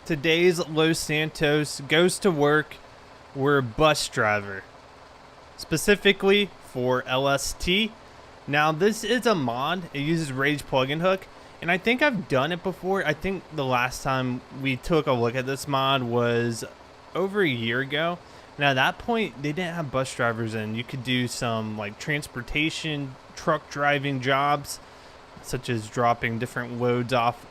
Today's Los Santos goes to work. We're a bus driver, specifically for LST. Now this is a mod. It uses Rage plugin hook, and I think I've done it before. I think the last time we took a look at this mod was over a year ago. Now at that point they didn't have bus drivers in. You could do some like transportation, truck driving jobs, such as dropping different loads off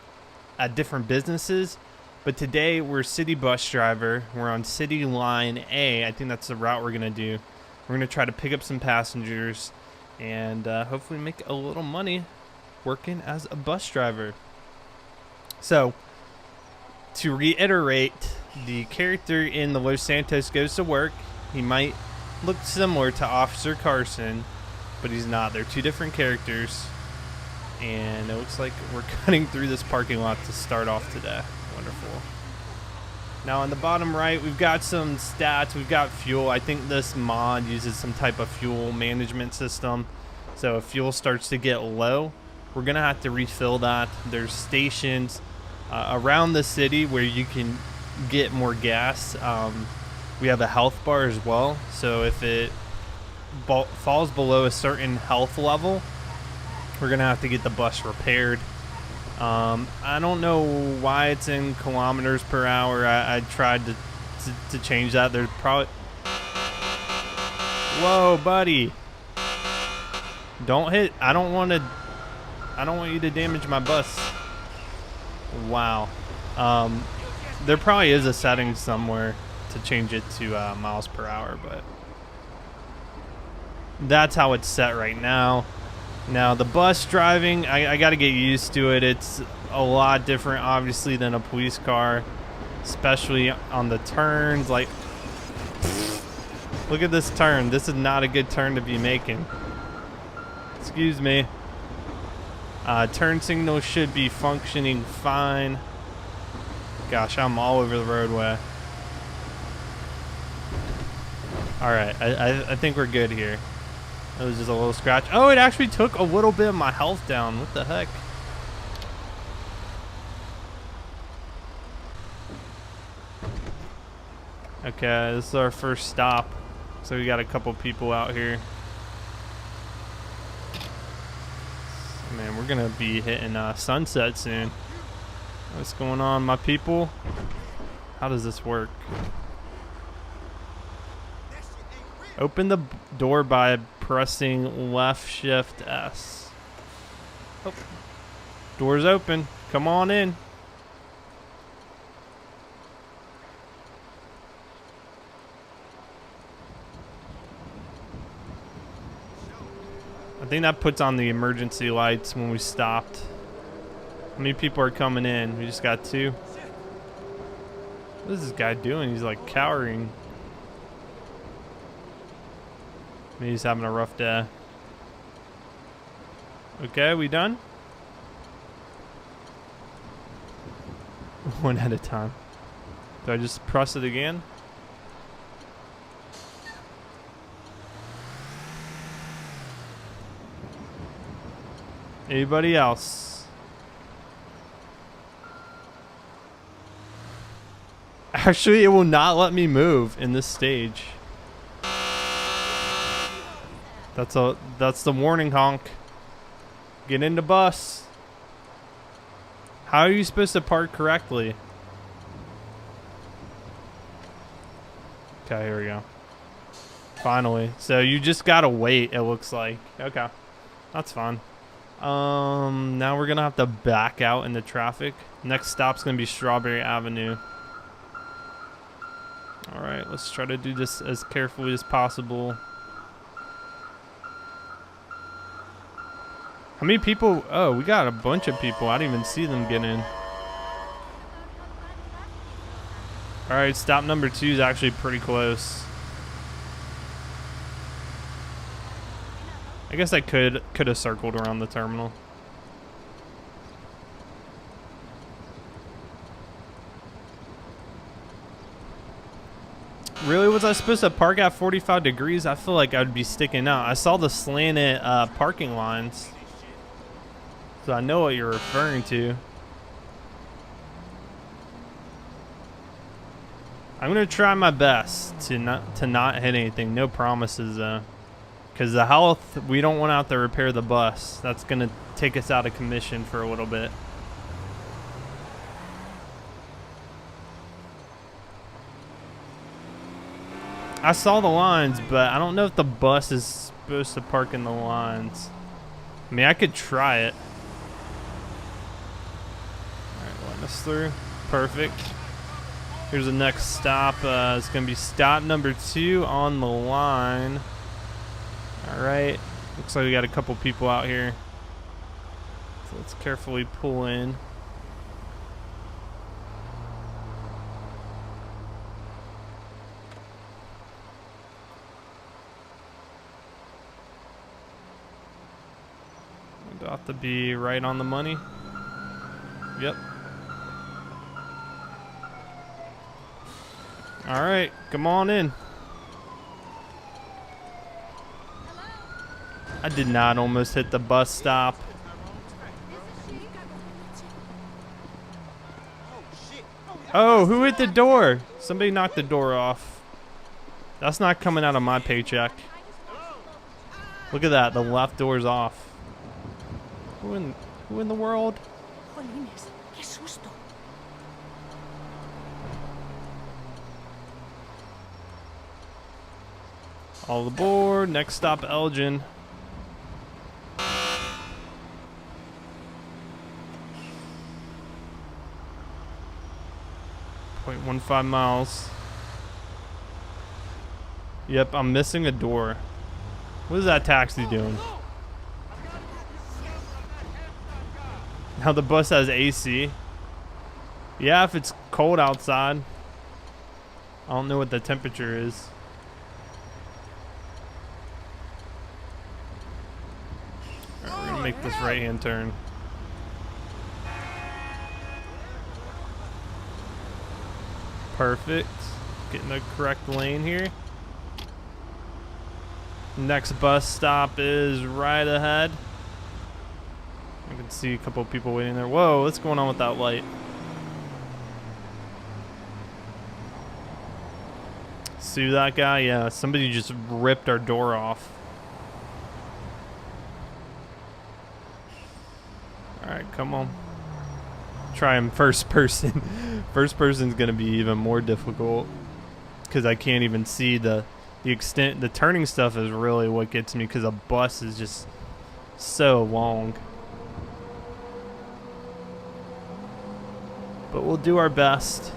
at different businesses. But today we're city bus driver. We're on city line A. I think that's the route we're gonna do. We're gonna try to pick up some passengers and hopefully make a little money working as a bus driver. So to reiterate, the character in the Los Santos goes to work. He might look similar to Officer Carson, but he's not. They're two different characters. And it looks like we're cutting through this parking lot to start off today. Wonderful. Now on the bottom right, we've got some stats. We've got fuel. I think this mod uses some type of fuel management system. So if fuel starts to get low, we're going to have to refill that. There's stations around the city where you can get more gas. We have a health bar as well. So if it falls below a certain health level, we're going to have to get the bus repaired. I don't know why it's in kilometers per hour. I tried to change that. There's probably... Whoa, buddy. Don't hit. I don't want you to damage my bus. Wow. There probably is a setting somewhere to change it to miles per hour, but that's how it's set right now. Now the bus driving, I got to get used to it. It's a lot different, obviously, than a police car, especially on the turns. Like, look at this turn. This is not a good turn to be making. Excuse me. Turn signal should be functioning fine. Gosh, I'm all over the roadway. All right, I think we're good here. It was just a little scratch. Oh, it actually took a little bit of my health down. What the heck? Okay, this is our first stop. So we got a couple people out here. Man, we're gonna be hitting sunset soon. What's going on, my people? How does this work? Open the door by pressing left shift S. Oh. Door's open. Come on in. I think that puts on the emergency lights when we stopped. How many people are coming in? We just got 2. What is this guy doing? He's like cowering. Maybe he's having a rough day. Okay, we done? One at a time. Do I just press it again? Anybody else? Actually, it will not let me move in this stage. That's the warning honk. Get in the bus. How are you supposed to park correctly? Okay, here we go. Finally. So you just gotta wait, it looks like. Okay. That's fine. Now we're gonna have to back out in the traffic. Next stop's gonna be Strawberry Avenue. Alright, let's try to do this as carefully as possible. How many people? Oh, we got a bunch of people. I didn't even see them get in. Alright, stop number 2 is actually pretty close. I guess I could have circled around the terminal. Really, was I supposed to park at 45 degrees? I feel like I'd be sticking out. I saw the slanted parking lines. So I know what you're referring to. I'm gonna try my best to not hit anything. No promises though, because the health, we don't want out to repair the bus. That's gonna take us out of commission for a little bit. I saw the lines, but I don't know if the bus is supposed to park in the lines. I mean, I could try it. Alright, letting us through. Perfect. Here's the next stop. It's going to be stop number 2 on the line. Alright. Looks like we got a couple people out here. So let's carefully pull in. Ought to be right on the money. Yep. All right, come on in. I did not almost hit the bus stop. Oh, who hit the door? Somebody knocked the door off. That's not coming out of my paycheck. Look at that, the left door's off. Who in the world? All aboard. Next stop, Elgin. .15 miles. Yep, I'm missing a door. What is that taxi doing? Now the bus has AC. Yeah, if it's cold outside. I don't know what the temperature is. Alright, we're gonna make this right-hand turn. Perfect. Getting the correct lane here. Next bus stop is right ahead. I can see a couple of people waiting there. Whoa, what's going on with that light? See that guy? Yeah, somebody just ripped our door off. Alright, come on. Try him first person. First person's gonna be even more difficult because I can't even see the extent. The turning stuff is really what gets me because a bus is just so long. But we'll do our best.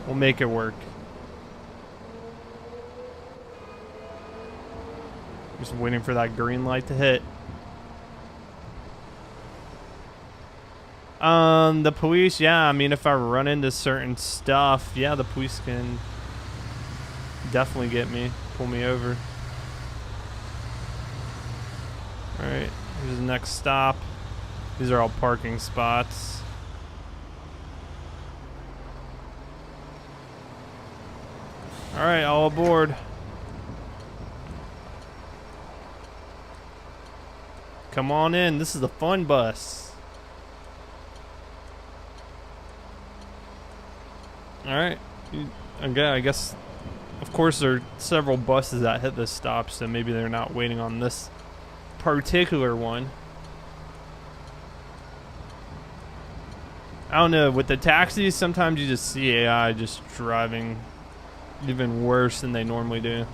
We'll make it work. Just waiting for that green light to hit. The police, yeah, I mean, if I run into certain stuff, yeah, the police can definitely get me, pull me over. Alright, here's the next stop. These are all parking spots. Alright, all aboard. Come on in, this is the fun bus. Alright, okay, I guess, of course there are several buses that hit this stop, so maybe they're not waiting on this particular one. I don't know, with the taxis, sometimes you just see AI just driving even worse than they normally do.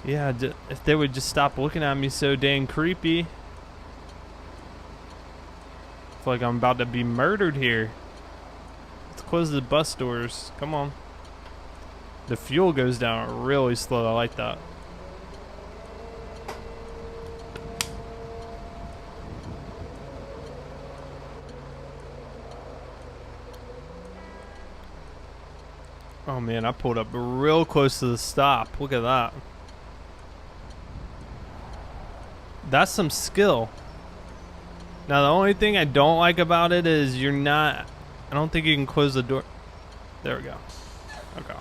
Yeah, if they would just stop looking at me so dang creepy. I feel like I'm about to be murdered here. Let's close the bus doors. Come on. The fuel goes down really slow. I like that. Oh man, I pulled up real close to the stop. Look at that. That's some skill. Now the only thing I don't like about it is I don't think you can close the door. There we go. Okay.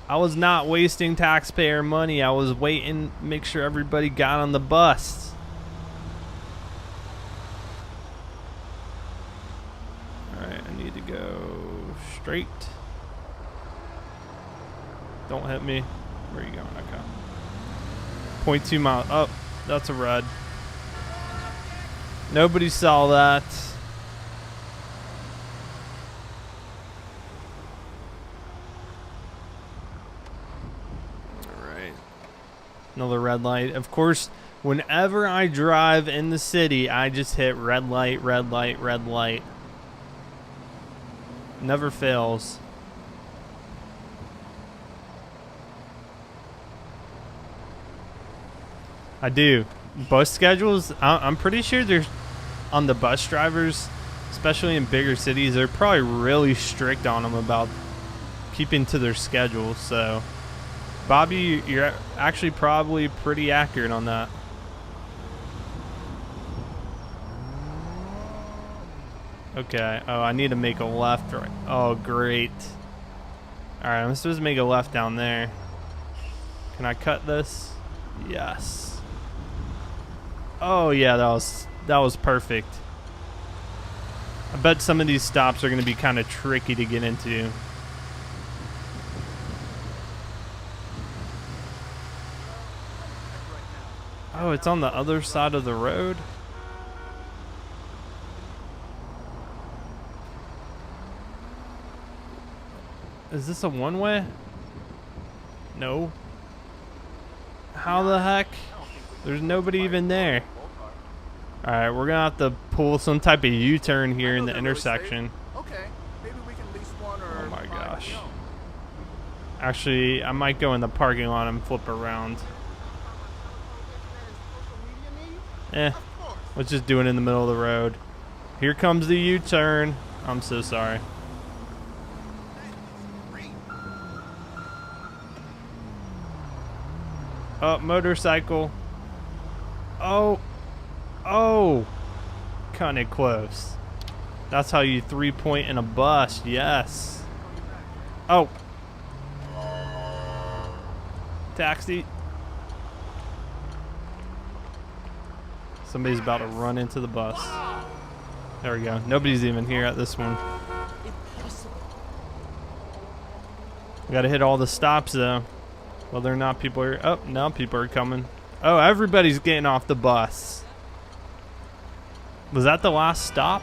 I was not wasting taxpayer money. I was waiting to make sure everybody got on the bus. straight. Don't hit me. Where are you going? Okay. 0.2 miles. Oh, that's a red. Nobody saw that. Alright. Another red light. Of course, whenever I drive in the city, I just hit red light, red light, red light. Never fails. I do. Bus schedules, I'm pretty sure they're on the bus drivers, especially in bigger cities, they're probably really strict on them about keeping to their schedules. So, Bobby, you're actually probably pretty accurate on that. Okay. Oh, I need to make a left. Right. Oh, great. All right, I'm supposed to make a left down there. Can I cut this? Yes. Oh yeah, that was perfect. I bet some of these stops are going to be kind of tricky to get into. Oh, it's on the other side of the road. Is this a one-way? No. How the heck? There's nobody even there. Alright, we're gonna have to pull some type of U-turn here in the intersection. Okay, maybe we can lease one or. Oh my gosh. Actually, I might go in the parking lot and flip around. Let's just do it in the middle of the road. Here comes the U-turn. I'm so sorry. Oh, motorcycle. Oh. Oh. Kind of close. That's how you 3-point in a bus. Yes. Oh. Taxi. Somebody's about to run into the bus. There we go. Nobody's even here at this one. We gotta hit all the stops though. Whether or not people are... Oh, now people are coming. Oh, everybody's getting off the bus. Was that the last stop?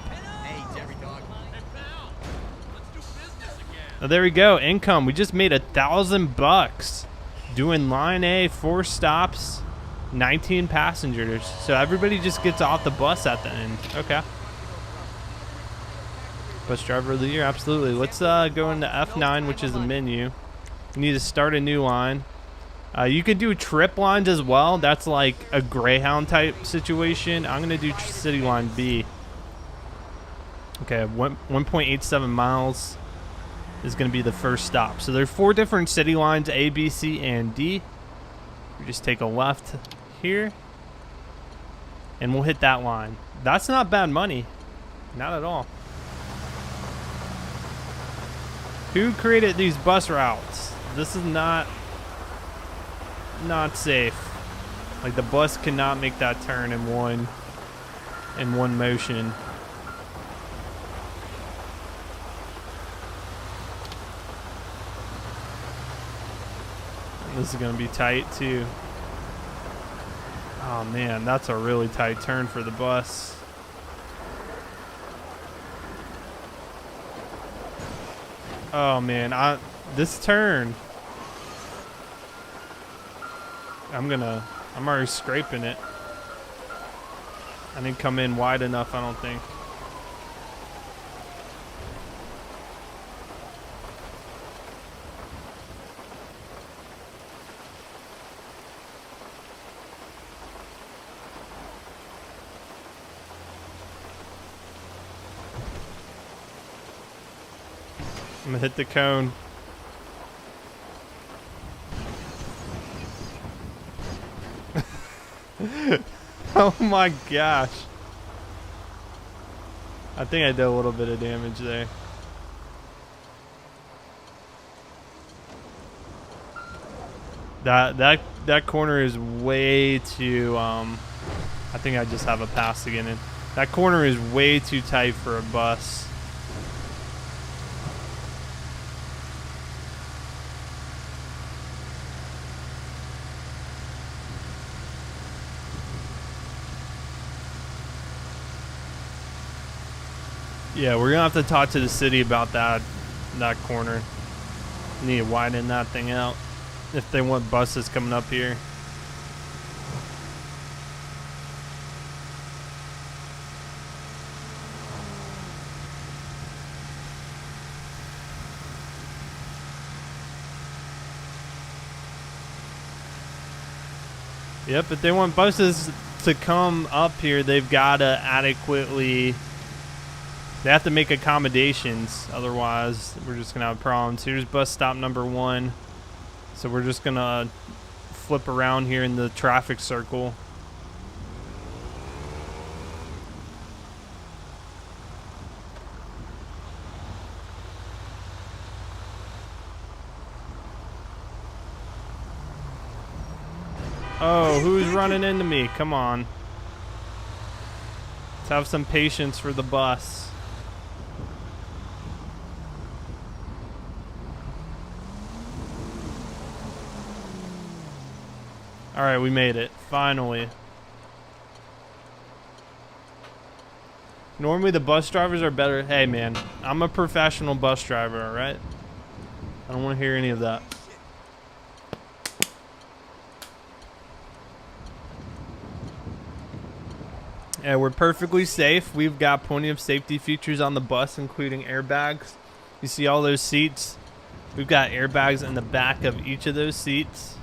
Oh, there we go. Income. We just made $1,000 doing line A, 4 stops, 19 passengers. So everybody just gets off the bus at the end. Okay. Bus driver of the year. Absolutely. Let's go into F9, which is the menu. We need to start a new line. You could do trip lines as well. That's like a Greyhound type situation. I'm going to do city line B. Okay, 1.87 miles is going to be the first stop. So there's 4 different city lines, A, B, C, and D. We just take a left here, and we'll hit that line. That's not bad money. Not at all. Who created these bus routes? This is not safe. Like the bus cannot make that turn in one motion. This is gonna be tight too. Oh man, that's a really tight turn for the bus. Oh man, this turn. I'm already scraping it. I didn't come in wide enough, I don't think. I'm gonna hit the cone. Oh my gosh. I think I did a little bit of damage there. That corner is way too I think I just have a pass to get in. That corner is way too tight for a bus. Yeah, we're gonna have to talk to the city about that corner. Need to widen that thing out if they want buses coming up here. Yep, if they want buses to come up here, they've got to adequately... They have to make accommodations, otherwise we're just going to have problems. Here's bus stop number 1. So we're just going to flip around here in the traffic circle. Oh, who's running into me? Come on. Let's have some patience for the bus. Alright, we made it. Finally. Normally the bus drivers are better. Hey man, I'm a professional bus driver, alright? I don't want to hear any of that. Yeah, we're perfectly safe. We've got plenty of safety features on the bus, including airbags. You see all those seats? We've got airbags in the back of each of those seats.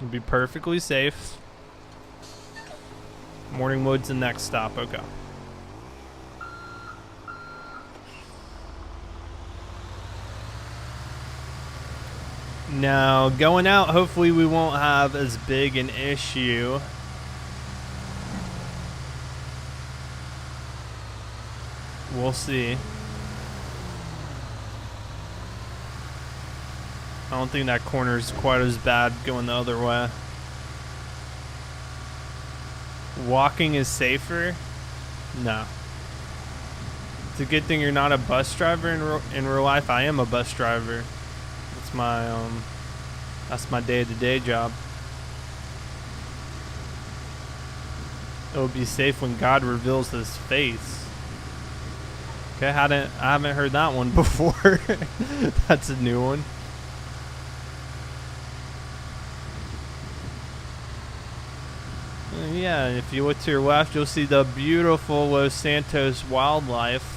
We'll be perfectly safe. Morning mode's the next stop. Okay. Now, going out, hopefully we won't have as big an issue. We'll see. I don't think that corner is quite as bad going the other way. Walking is safer? No. It's a good thing you're not a bus driver in real life. I am a bus driver. That's my day-to-day job. It'll be safe when God reveals his face. Okay, I haven't heard that one before. That's a new one. Yeah, if you look to your left, you'll see the beautiful Los Santos wildlife.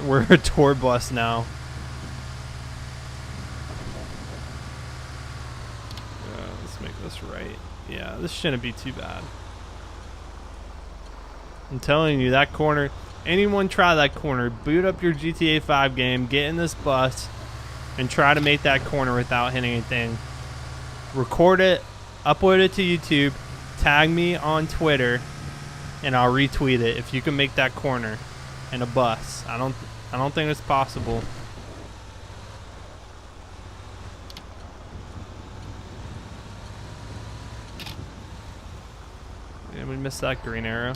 We're a tour bus now. Let's make this right. Yeah, this shouldn't be too bad. I'm telling you, that corner... Anyone try that corner, boot up your GTA 5 game, get in this bus, and try to make that corner without hitting anything. Record it, upload it to YouTube, tag me on Twitter, and I'll retweet it if you can make that corner in a bus. I don't think it's possible. Yeah, we missed that green arrow.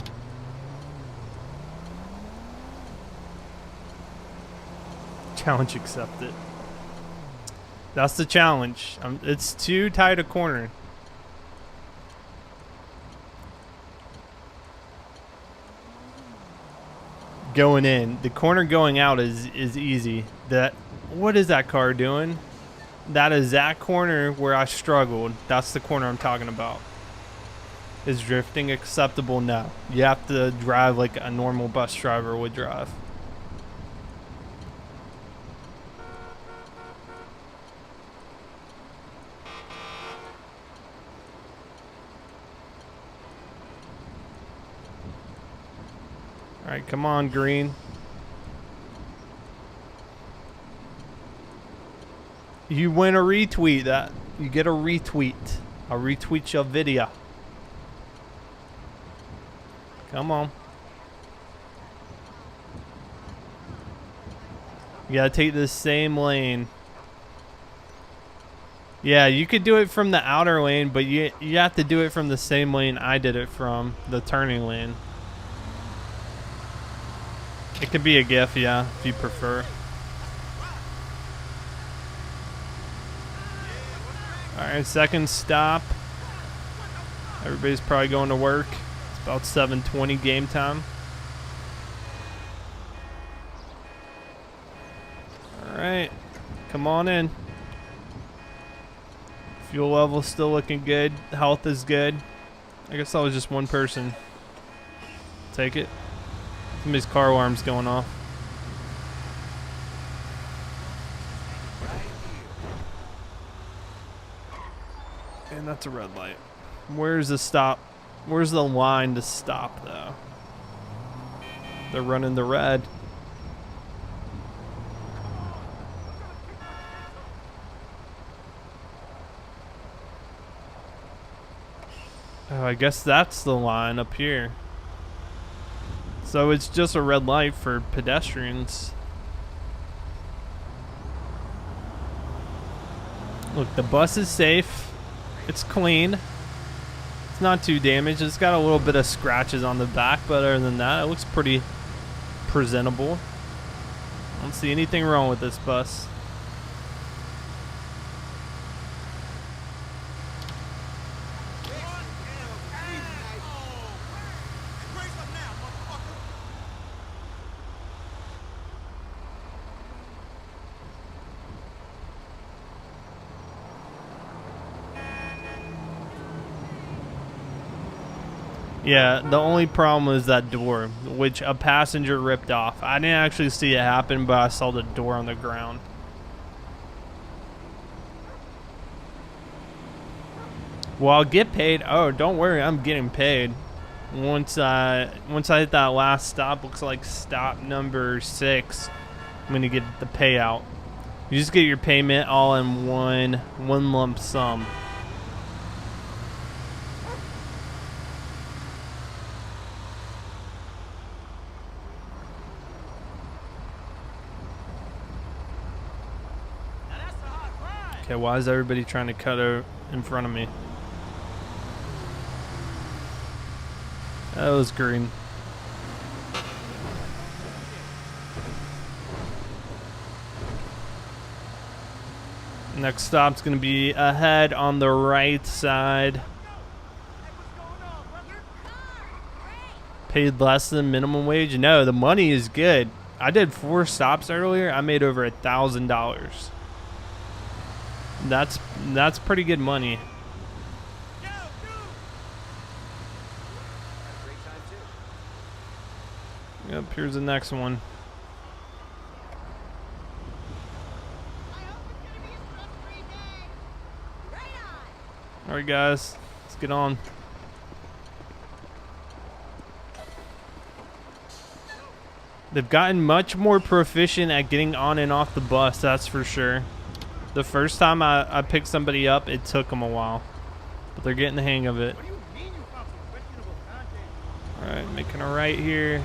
Challenge accepted. That's the challenge. It's too tight a corner. Going in. The corner going out is easy. What is that car doing? That is that corner where I struggled. That's the corner I'm talking about. Is drifting acceptable? No. You have to drive like a normal bus driver would drive. All right, come on, green. You win a retweet. That you get a retweet. I'll retweet your video. Come on. You gotta take this same lane. Yeah, you could do it from the outer lane, but you have to do it from the same lane I did it from, the turning lane. It could be a GIF, yeah, if you prefer. Alright, second stop. Everybody's probably going to work. It's about 7:20 game time. Alright, come on in. Fuel level's still looking good. Health is good. I guess that was just one person. Take it. Somebody's car alarm's going off. And that's a red light. Where's the stop? Where's the line to stop, though? They're running the red. Oh, I guess that's the line up here. So it's just a red light for pedestrians. Look, the bus is safe. It's clean. It's not too damaged. It's got a little bit of scratches on the back, but other than that, it looks pretty presentable. I don't see anything wrong with this bus. Yeah, the only problem was that door, which a passenger ripped off. I didn't actually see it happen, but I saw the door on the ground. Well, I'll get paid. Oh, don't worry, I'm getting paid. Once I hit that last stop, looks like stop number 6, I'm gonna get the payout. You just get your payment all in one lump sum. Okay, why is everybody trying to cut in front of me? That was green. Next stop's gonna be ahead on the right side. Paid less than minimum wage? No, the money is good. I did 4 stops earlier. I made over $1,000. That's pretty good money. Yep, here's the next one. Alright guys, let's get on. They've gotten much more proficient at getting on and off the bus, that's for sure. The first time I picked somebody up, it took them a while. But they're getting the hang of it. Alright, making a right here.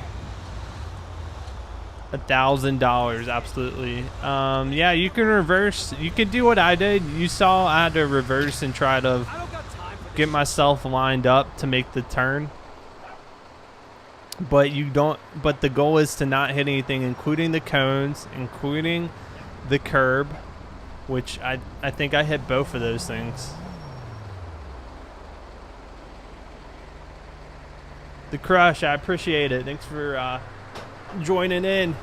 $1,000, absolutely. Yeah, you can reverse. You can do what I did. You saw I had to reverse and try to get myself lined up to make the turn. But you don't. But the goal is to not hit anything, including the cones, including the curb, which I think I hit both of those things. The crush, I appreciate it. Thanks for joining in.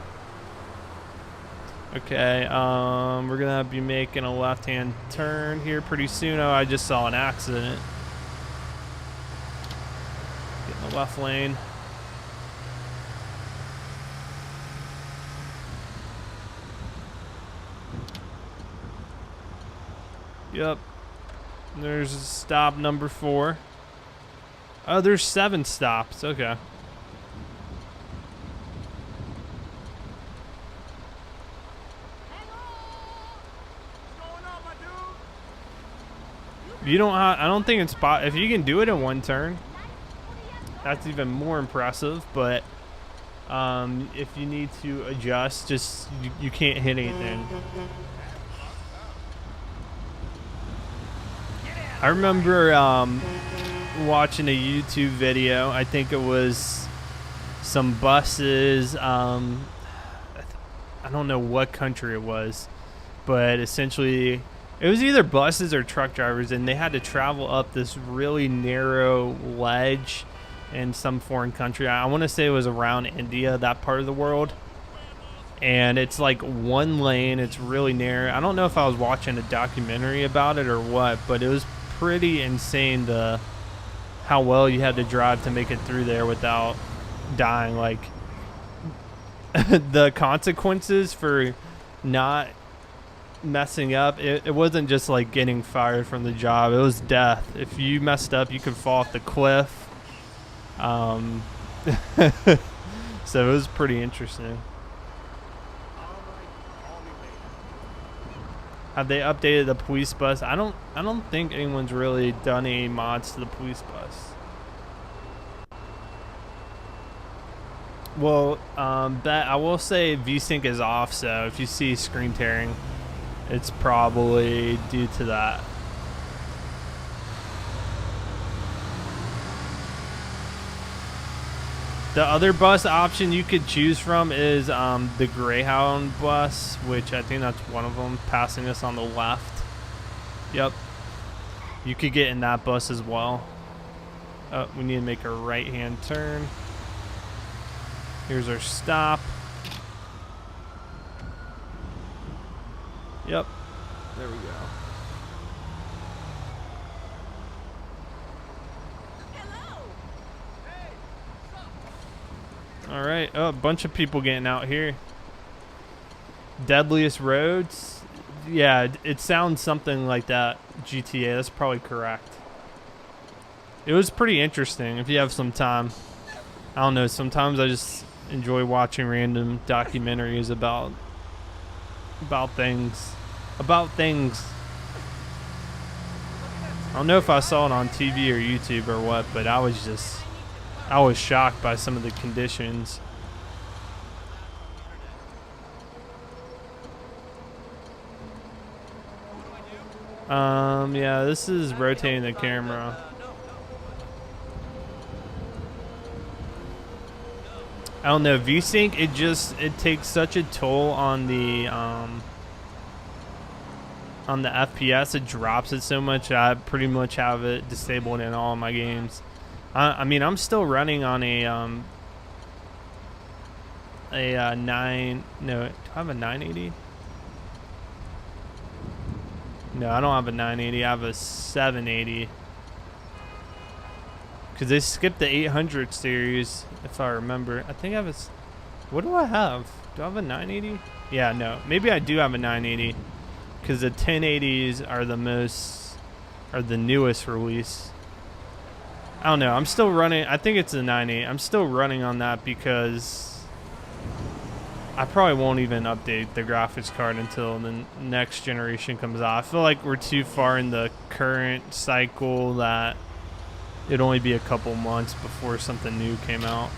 Okay, we're gonna be making a left-hand turn here pretty soon. Oh, I just saw an accident. Get in the left lane. Yep. There's stop number 4. Oh, there's 7 stops. Okay. You don't. I don't think it's spot. If you can do it in one turn, that's even more impressive. But if you need to adjust, just you can't hit anything. I remember watching a YouTube video. I think it was some buses. I don't know what country it was, but essentially It was either buses or truck drivers, and they had to travel up this really narrow ledge in some foreign country. I want to say it was around India, that part of the world. And it's like one lane. It's really narrow. I don't know if I was watching a documentary about it or what, but it was pretty insane how well you had to drive to make it through there without dying. Like the consequences for not messing up, it wasn't just like getting fired from the job. It was death. If you messed up, you could fall off the cliff. So it was pretty interesting. Have they updated the police bus? I don't think anyone's really done any mods to the police bus. Well, that I will say VSync is off, so if you see screen tearing, it's probably due to that. The other bus option you could choose from is the Greyhound bus, which I think that's one of them, passing us on the left. Yep. You could get in that bus as well. Oh, we need to make a right-hand turn. Here's our stop. Yep. There we go. All right. Oh, a bunch of people getting out here. Deadliest roads. Yeah, it sounds something like that. GTA. That's probably correct. It was pretty interesting if you have some time. I don't know. Sometimes I just enjoy watching random documentaries about things. About things. I don't know if I saw it on TV or YouTube or what, but I was shocked by some of the conditions. Yeah, this is rotating the camera. I don't know, VSync, it takes such a toll on the FPS. It drops it so much. I pretty much have it disabled in all of my games. I mean, I'm still running on a 9. No, do I have a 980? No, I don't have a 980. I have a 780. Because they skipped the 800 series, if I remember. I think I have a. What do I have? Do I have a 980? Yeah, no. Maybe I do have a 980. Because the 1080s are the newest release. I don't know. I'm still running. I think it's a 980. I'm still running on that because I probably won't even update the graphics card until the next generation comes out. I feel like we're too far in the current cycle that it'd only be a couple months before something new came out.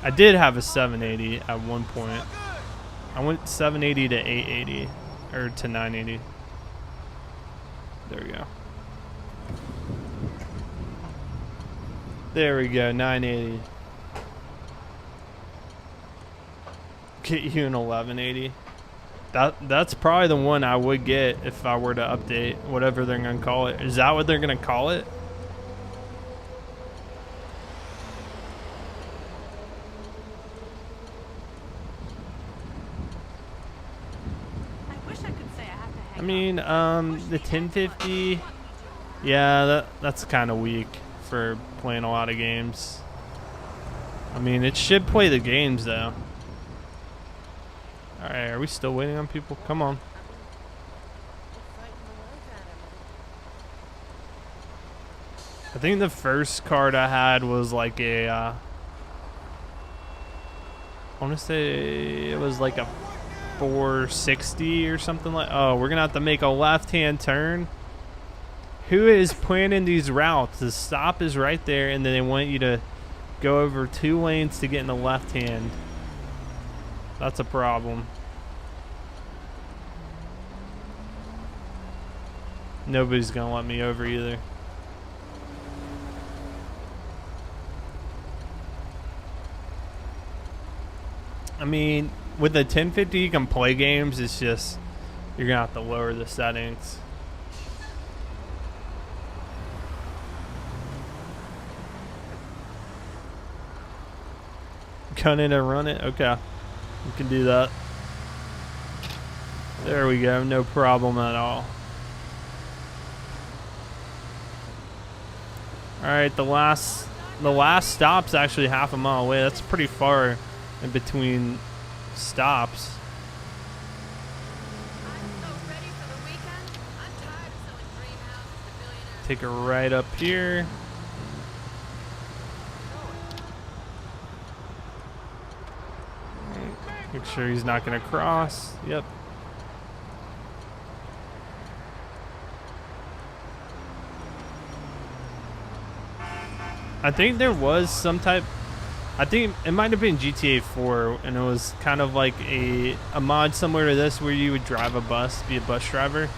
I did have a 780 at one point. I went 780 to 880 or to 980. There we go. There we go, 980. Get you an 1180. That's probably the one I would get if I were to update whatever they're gonna call it. Is that what they're gonna call it? I wish I could say I have to hang I mean, the 1050. Yeah, that's kind of weak for playing a lot of games. I mean, it should play the games though. Alright, are we still waiting on people? Come on. I think the first card I had was like a I want to say it was like a 460 or something like. Oh, we're gonna have to make a left-hand turn. Who is planning these routes? The stop is right there, and then they want you to go over 2 lanes to get in the left hand. That's a problem. Nobody's gonna let me over either. I mean, with the 1050 you can play games. It's just you're gonna have to lower the settings. Gun it and run it. Okay, we can do that. There we go. No problem at all. All right, the last stop's actually half a mile away. That's pretty far in between stops. Take a right up here. Make sure he's not going to cross. Yep. I think there was some type, I think it might have been GTA 4, and it was kind of like a mod similar to this where you would drive a bus, be a bus driver,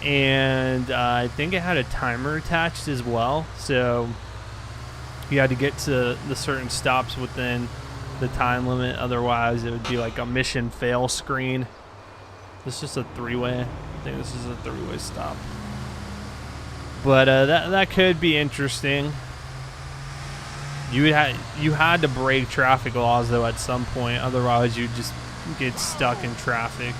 and I think it had a timer attached as well, so you had to get to the certain stops within the time limit, otherwise it would be like a mission fail screen. This is just a three-way. I think this is a three-way stop, but that could be interesting. You had to break traffic laws though at some point, otherwise you'd just get stuck in traffic.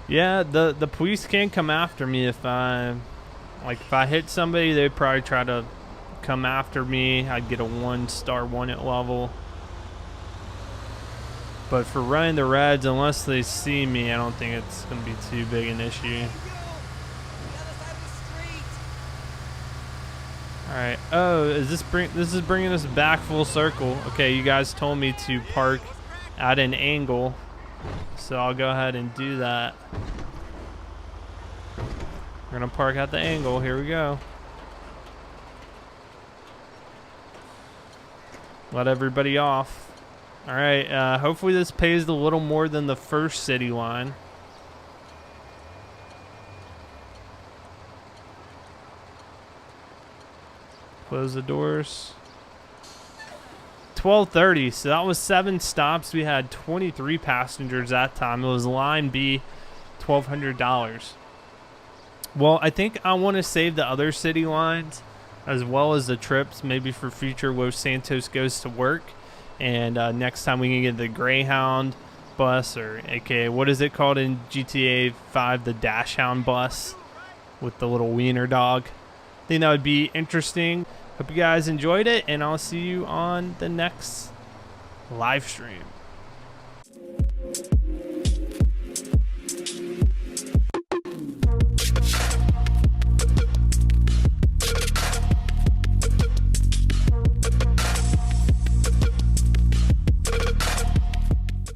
Yeah, the police can't come after me if I hit somebody. They'd probably try to come after me. I'd get a 1-star wanted level. But for running the reds, unless they see me, I don't think it's going to be too big an issue. Alright. Oh, this is bringing us back full circle. Okay, you guys told me to park at an angle, so I'll go ahead and do that. We're going to park at the angle. Here we go. Let everybody off. All right, hopefully this pays a little more than the first city line. Close the doors. 12:30, so that was 7 stops. We had 23 passengers that time. It was line B, $1,200. Well, I think I want to save the other city lines as well as the trips, maybe for future Los Santos goes to work. And next time we can get the Greyhound bus, or aka what is it called in GTA 5, the Dash Hound bus with the little wiener dog. I think that would be interesting. Hope you guys enjoyed it, and I'll see you on the next live stream.